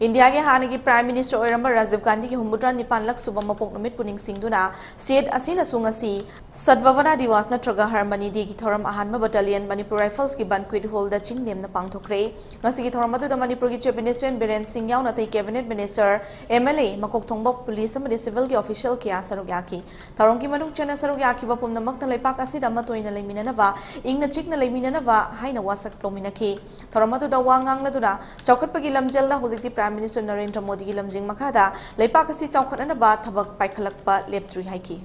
India ke hannagai Prime Minister Rajiv Gandhi ki humudra nipanlak suba mapok numit puning singduna state asina Ngasi Sadbhavana Diwas natraga harmony di ki thoram ahanma battalion Manipur Rifles ki banquet hall da chingnem na pangthokhre ngasi ki thoram adu da Manipur ki Chief Minister Biren Singh yaw na tai Cabinet Minister MLA makok thongba police amadi civil ki official ki asaruk yaki thorom ki manung chana saruk yaki ba pumnamak na leipak asida matoina leiminanava ingna chikna leiminanava haina wasak lominaki thoram adu da wangang na duna chawkhatpagi lamjel da hojikti Prime Minister Narendra Modi ki lamjing makada leipak asi chawkhatna ba thabak paikhalakpa leptrui haiki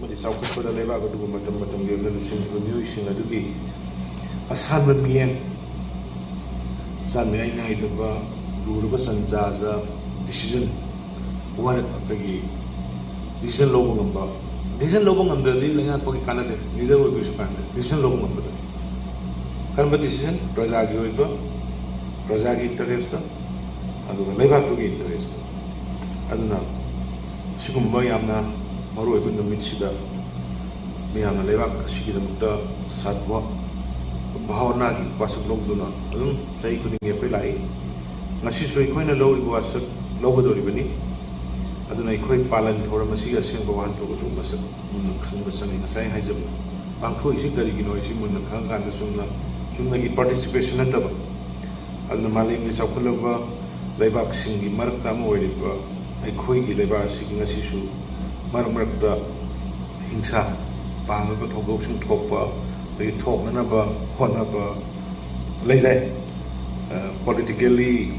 mari chawkhatpada leipak adu matam ge lelusin reviewing adugi asan mien sanai nai daba durba sanjaja decision warat apagi decision lobo ngamba di lengan pagi kanade neither will be spanned decision lobo ngamba karma decision praja gi hoiba praja gi interest adu leiba tu gi interest aduna sigumba yamna maru oiba numit sida miyamna leiba sigi damukta sadwa bhavana gi pasuk log duna adum sai kuding e pelai ngasi soi khoina lo ri wasak lobo dori bani aduna ikhoi palan thora masi aseng bawan to su masak mun khang ba sangi sai haijam bangtho isi kari gi noi si mun khang kan da sumna sumna gi participation na taba aduna maling ni sakulaba leibak singi marak tam oi ri ba ikhoi gi leiba si ngasi su marak da hingsa pang ba thogok sing thokpa they talk another like politically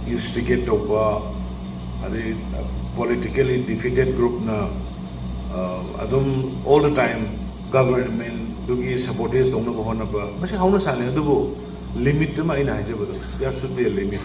instigate over politically defeated group na all the time government dugi supporters don't know what na ba masi hauna sane adubo limit ma ina haje there should be a limit